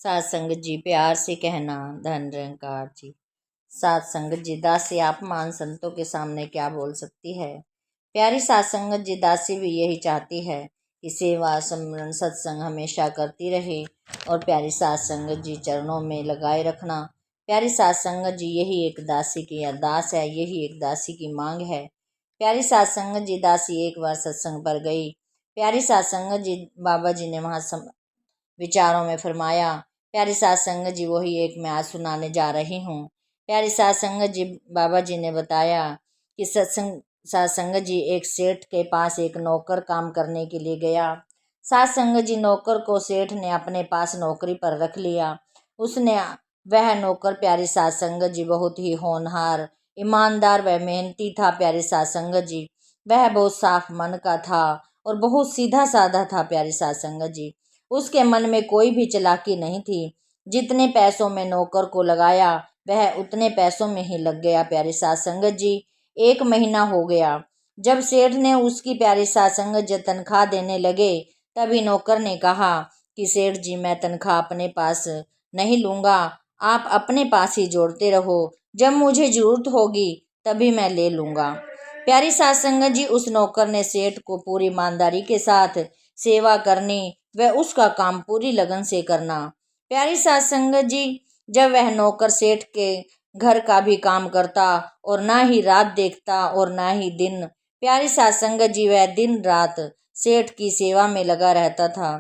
सात संगत जी प्यार से कहना। धन निरंकार जी। सात संगत जी दासी आप मान संतों के सामने क्या बोल सकती है। प्यारी सात संगत जी दासी भी यही चाहती है कि सेवा सिमरन सत्संग हमेशा करती रहे और प्यारी सात संगत जी चरणों में लगाए रखना। प्यारी सात संगत जी यही एक दासी की अरदास है, यही एक दासी की मांग है। प्यारी सात संगत जी दासी एक बार सत्संग पर गई। प्यारी सात संगत जी बाबा जी ने वहाँ विचारों में फरमाया। प्यारी सात संगत जी वही एक मैं आज सुनाने जा रही हूँ। प्यारी सात संगत जी बाबा जी ने बताया कि सात संगत जी एक सेठ के पास एक नौकर काम करने के लिए गया। सात संगत जी नौकर को सेठ ने अपने पास नौकरी पर रख लिया। वह नौकर प्यारी सात संगत जी बहुत ही होनहार, ईमानदार व मेहनती था। प्यारी सात संगत जी वह बहुत साफ मन का था और बहुत सीधा साधा था। प्यारी सात संगत जी उसके मन में कोई भी चालाकी नहीं थी। जितने पैसों में नौकर को लगाया वह उतने पैसों में ही लग गया। प्यारी सात संगत जी एक महीना हो गया। जब सेठ ने उसकी प्यारी सात संगत जी तनख्वाह देने लगे तभी नौकर ने कहा कि सेठ जी मैं तनख्वाह अपने पास नहीं लूँगा, आप अपने पास ही जोड़ते रहो, जब मुझे ज़रूरत होगी तभी मैं ले लूँगा। प्यारी सात संगत जी उस नौकर ने सेठ को पूरी ईमानदारी के साथ सेवा करनी व उसका काम पूरी लगन से करना। प्यारी सात संगत जी जब वह नौकर सेठ के घर का भी काम करता और ना ही रात देखता और ना ही दिन, प्यारी सात संगत जी वह दिन रात सेठ की सेवा में लगा रहता था।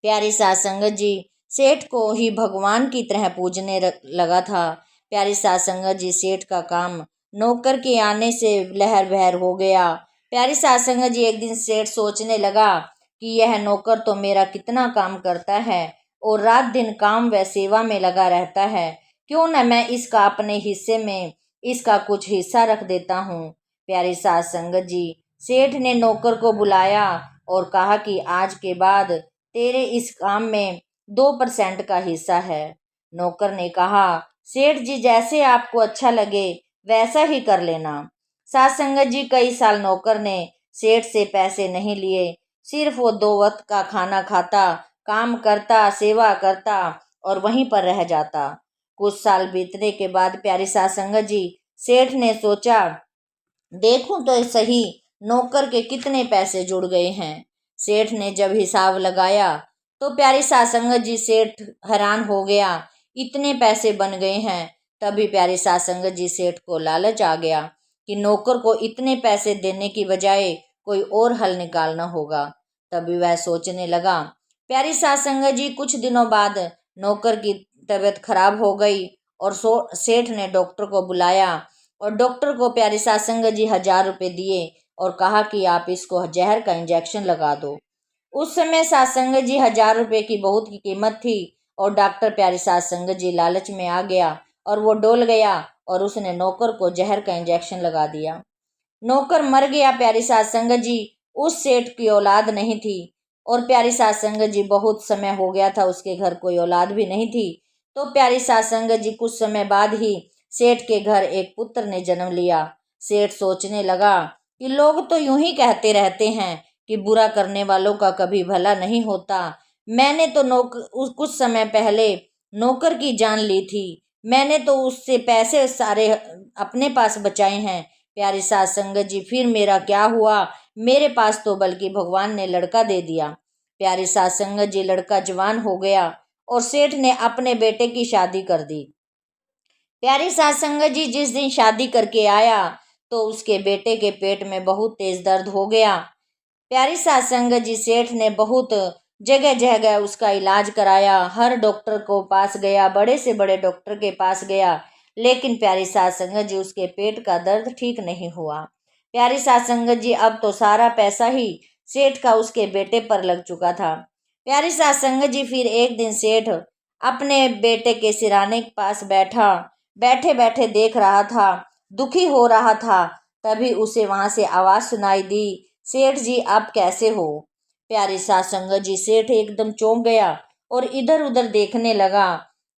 प्यारी सात संगत जी सेठ को ही भगवान की तरह पूजने लगा था। प्यारी सात संगत जी सेठ का काम नौकर के आने से लहर बहर हो गया। प्यारी सात संगत जी एक दिन सेठ सोचने लगा कि यह नौकर तो मेरा कितना काम करता है और रात दिन काम व सेवा में लगा रहता है, क्यों न मैं इसका अपने हिस्से में इसका कुछ हिस्सा रख देता हूँ। प्यारी सात संगत जी सेठ ने नौकर को बुलाया और कहा कि आज के बाद तेरे इस काम में 2% का हिस्सा है। नौकर ने कहा सेठ जी जैसे आपको अच्छा लगे वैसा ही कर लेना। सात संगत जी कई साल नौकर ने सेठ से पैसे नहीं लिए, सिर्फ वो 2 वक्त का खाना खाता, काम करता, सेवा करता और वहीं पर रह जाता। कुछ साल बीतने के बाद प्यारी सात संगत जी सेठ ने सोचा देखूं तो सही नौकर के कितने पैसे जुड़ गए हैं। सेठ ने जब हिसाब लगाया तो प्यारी सात संगत जी सेठ हैरान हो गया, इतने पैसे बन गए हैं। तभी प्यारी सात संगत जी सेठ को लालच आ गया कि नौकर को इतने पैसे देने की बजाय कोई और हल निकालना होगा। तभी वह सोचने लगा। प्यारी सात संगत जी कुछ दिनों बाद नौकर की तबीयत खराब हो गई और सेठ ने डॉक्टर को बुलाया और डॉक्टर को प्यारी सात संगत जी 1000 रुपये दिए और कहा कि आप इसको जहर का इंजेक्शन लगा दो। उस समय सात संगत जी 1000 रुपये की बहुत की कीमत थी और डॉक्टर प्यारी सात संगत जी लालच में आ गया और वो डोल गया और उसने नौकर को जहर का इंजेक्शन लगा दिया। नौकर मर गया। प्यारी सात संगत जी उस सेठ की औलाद नहीं थी और प्यारी सात संगत जी बहुत समय हो गया था उसके घर कोई औलाद भी नहीं थी। तो प्यारी सात संगत जी कुछ समय बाद ही सेठ के घर एक पुत्र ने जन्म लिया। सेठ सोचने लगा कि लोग तो यूं ही कहते रहते हैं कि बुरा करने वालों का कभी भला नहीं होता। मैंने तो कुछ समय पहले नौकर की जान ली थी, मैंने तो उससे पैसे सारे अपने पास बचाए हैं। प्यारी सात संगत जी फिर मेरा क्या हुआ, मेरे पास तो बल्कि भगवान ने लड़का दे दिया। प्यारी सात संगत जी लड़का जवान हो गया और सेठ ने अपने बेटे की शादी कर दी। प्यारी सात संगत जी जिस दिन शादी करके आया तो उसके बेटे के पेट में बहुत तेज दर्द हो गया। प्यारी सात संगत जी सेठ ने बहुत जगह जगह उसका इलाज कराया, हर डॉक्टर को पास गया, बड़े से बड़े डॉक्टर के पास गया, लेकिन प्यारी सात संगत जी उसके पेट का दर्द ठीक नहीं हुआ। प्यारी सात संगत जी अब तो सारा पैसा ही सेठ का उसके बेटे पर लग चुका था। प्यारी सात संगत जी फिर एक दिन सेठ अपने बेटे के सिराने के पास बैठे बैठे देख रहा था, दुखी हो रहा था। तभी उसे वहां से आवाज सुनाई दी, सेठ जी आप कैसे हो। प्यारी सात संगत जी सेठ एकदम चौंक गया और इधर उधर देखने लगा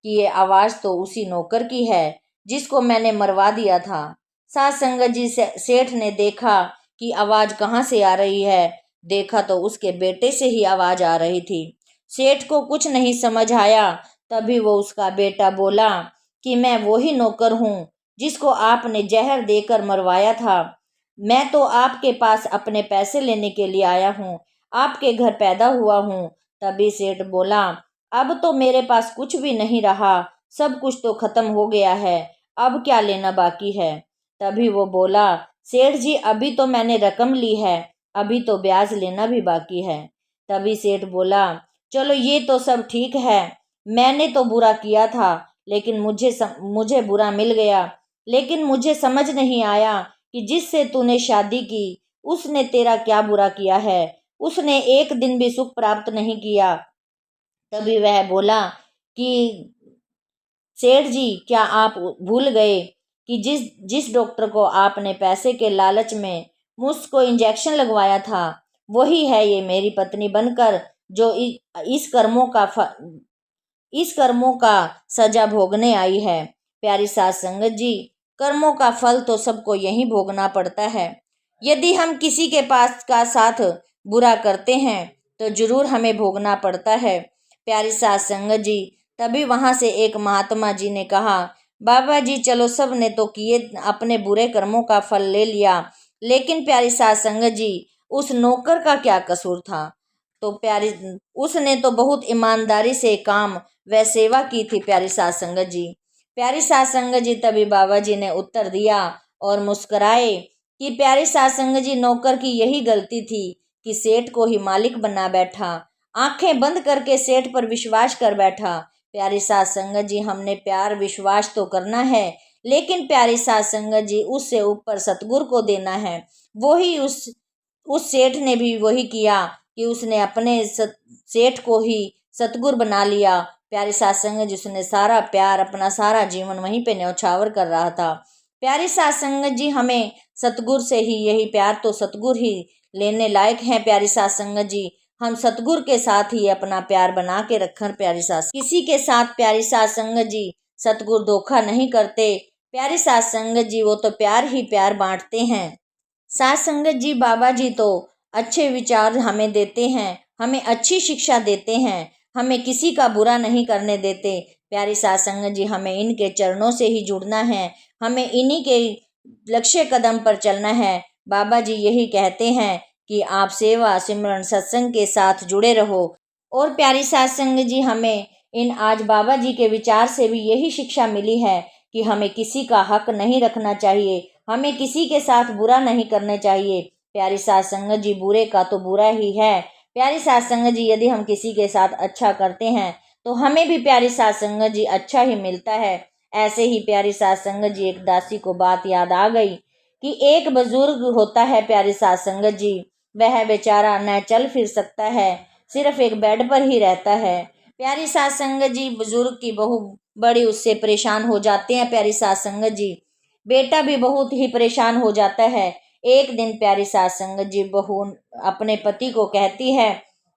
कि ये आवाज तो उसी नौकर की है जिसको मैंने मरवा दिया था। सात संगत जी सेठ ने देखा कि आवाज कहाँ से आ रही है, देखा तो उसके बेटे से ही आवाज आ रही थी। सेठ को कुछ नहीं समझ आया। तभी वो उसका बेटा बोला कि मैं वही नौकर हूँ जिसको आपने जहर देकर मरवाया था। मैं तो आपके पास अपने पैसे लेने के लिए आया हूँ, आपके घर पैदा हुआ हूँ। तभी सेठ बोला, अब तो मेरे पास कुछ भी नहीं रहा, सब कुछ तो खत्म हो गया है, अब क्या लेना बाकी है। तभी वो बोला, सेठ जी अभी तो मैंने रकम ली है, अभी तो ब्याज लेना भी बाकी है। तभी सेठ बोला, चलो ये तो सब ठीक है, मैंने तो बुरा किया था, लेकिन मुझे बुरा मिल गया। लेकिन मुझे समझ नहीं आया कि जिससे तूने शादी की उसने तेरा क्या बुरा किया है, उसने एक दिन भी सुख प्राप्त नहीं किया। तभी वह बोला कि सेठ जी, क्या आप भूल गए कि जिस जिस डॉक्टर को आपने पैसे के लालच में मुझको इंजेक्शन लगवाया था, वही है ये मेरी पत्नी बनकर जो इस कर्मों का सजा भोगने आई है। प्यारी सास संगत जी, कर्मों का फल तो सबको यहीं भोगना पड़ता है। यदि हम किसी के पास का साथ बुरा करते हैं तो जरूर हमें भोगना पड़ता है। प्यारी सास संगत जी, तभी वहां से एक महात्मा जी ने कहा, बाबा जी चलो, सब ने तो किए अपने बुरे कर्मों का फल ले लिया, लेकिन प्यारी सास संगत जी उस नौकर का क्या कसूर था। तो प्यारी उसने तो बहुत ईमानदारी से काम व सेवा की थी। प्यारी सास संगत जी, प्यारी सास संगत जी, तभी बाबा जी ने उत्तर दिया और मुस्कुराए कि प्यारी सास संगत जी, नौकर की यही गलती थी कि सेठ को ही मालिक बना बैठा, आंखें बंद करके सेठ पर विश्वास कर बैठा। प्यारी सास संगत जी, हमने प्यार विश्वास तो करना है, लेकिन प्यारी सास संगत जी उससे ऊपर सतगुरु को देना है। वही उस सेठ ने भी वही किया कि उसने अपने सेठ को ही सतगुरु बना लिया। प्यारी सास संगत जी, उसने सारा प्यार, अपना सारा जीवन वहीं पे न्यौछावर कर रहा था। प्यारी सास संगत जी, हमें सतगुरु से ही यही प्यार तो सतगुरु ही लेने लायक हैं। प्यारी सास संगत जी, हम सतगुरु के साथ ही अपना प्यार बना के रखें। प्यारी सास किसी के साथ, प्यारी सास संगत जी, सतगुरु धोखा नहीं करते। प्यारी सास संगत जी, वो तो प्यार ही प्यार बांटते हैं। सास संगत जी, बाबा जी तो अच्छे विचार हमें देते हैं, हमें अच्छी शिक्षा देते हैं, हमें किसी का बुरा नहीं करने देते। प्यारी सास संगत जी, हमें इनके चरणों से ही जुड़ना है, हमें इन्हीं के लक्ष्य कदम पर चलना है। बाबा जी यही कहते हैं कि आप सेवा सिमरन सत्संग के साथ जुड़े रहो। और प्यारी सास संगत जी, हमें इन आज बाबा जी के विचार से भी यही शिक्षा मिली है कि हमें किसी का हक नहीं रखना चाहिए, हमें किसी के साथ बुरा नहीं करना चाहिए। प्यारी सास संगत जी, बुरे का तो बुरा ही है। प्यारी सास संगत जी, यदि हम किसी के साथ अच्छा करते हैं तो हमें भी प्यारी सास संगत जी अच्छा ही मिलता है। ऐसे ही प्यारी सास संगत जी, एक दासी को बात याद आ गई कि एक बुजुर्ग होता है प्यारी सास संगत जी, वह बेचारा न चल फिर सकता है, सिर्फ एक बेड पर ही रहता है। प्यारी सास संगत जी, बुजुर्ग की बहू बड़ी उससे परेशान हो जाते हैं। प्यारी सास संगत जी, बेटा भी बहुत ही परेशान हो जाता है। एक दिन प्यारी सास संगत जी, बहू अपने पति को कहती है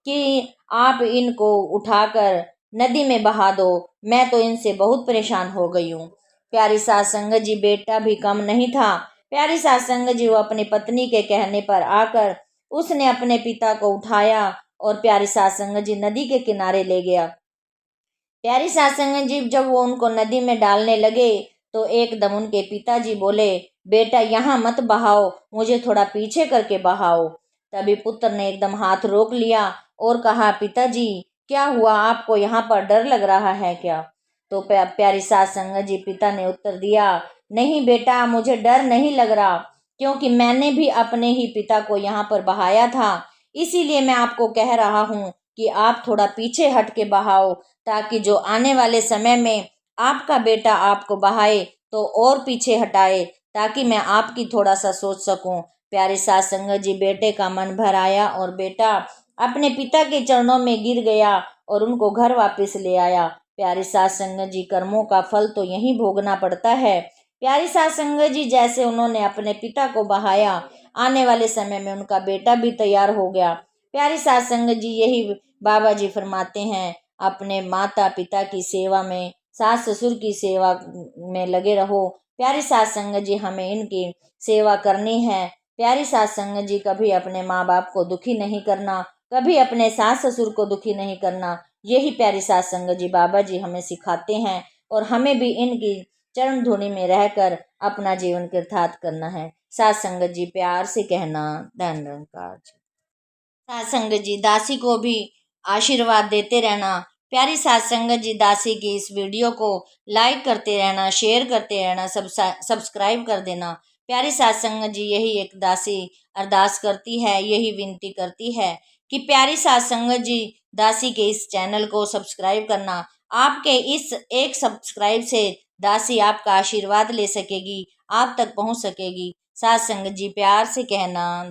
कि आप इनको उठाकर नदी में बहा दो, मैं तो इनसे बहुत परेशान हो गई हूँ। प्यारी सास संगत जी, बेटा भी कम नहीं था। प्यारी सास संगत जी, वो अपनी पत्नी के कहने पर आकर उसने अपने पिता को उठाया और प्यारी सास संगत जी नदी के किनारे ले गया। प्यारी सास संगत जी, जब वो उनको नदी में डालने लगे तो एकदम उनके पिताजी बोले, बेटा यहाँ मत बहाओ, मुझे थोड़ा पीछे करके बहाओ। तभी पुत्र ने एकदम हाथ रोक लिया और कहा, पिताजी क्या हुआ, आपको यहाँ पर डर लग रहा है क्या। तो प्यारी सास संगत जी, पिता ने उत्तर दिया, नहीं बेटा, मुझे डर नहीं लग रहा, क्योंकि मैंने भी अपने ही पिता को यहाँ पर बहाया था, इसीलिए मैं आपको कह रहा हूँ कि आप थोड़ा पीछे हट के बहाओ, ताकि जो आने वाले समय में आपका बेटा आपको बहाए तो और पीछे हटाए, ताकि मैं आपकी थोड़ा सा सोच सकूं। प्यारी सास संगत जी, बेटे का मन भर आया और बेटा अपने पिता के चरणों में गिर गया और उनको घर वापस ले आया। प्यारी सास संगत जी, कर्मों का फल तो यहीं भोगना पड़ता है। प्यारी सास संगत जी, जैसे उन्होंने अपने पिता को बहाया, आने वाले समय में उनका बेटा भी तैयार हो गया। प्यारी सास संगत जी, यही बाबा जी फरमाते हैं, अपने माता पिता की सेवा में, सास ससुर की सेवा में लगे रहो। प्यारी सास संगत जी, हमें इनकी सेवा करनी है। प्यारी सास संगत जी, कभी अपने माँ बाप को दुखी नहीं करना, कभी अपने सास ससुर को दुखी नहीं करना, यही प्यारी सास संगत जी बाबा जी हमें सिखाते हैं और हमें भी इनकी चरण धूनि में रहकर अपना जीवन कृतार्थ करना है। सास संगत जी प्यार से कहना, धन निरंकार जी। सास संगत जी दासी को भी आशीर्वाद देते रहना। प्यारी सास संगत जी दासी की इस वीडियो को लाइक करते रहना, शेयर करते रहना, सब्सक्राइब कर देना। प्यारी सास संगत जी यही एक दासी अरदास करती है, यही विनती करती है कि प्यारी सास संगत जी दासी के इस चैनल को सब्सक्राइब करना। आपके इस एक सब्सक्राइब से दासी आपका आशीर्वाद ले सकेगी, आप तक पहुंच सकेगी। सास संगत जी प्यार से कहना।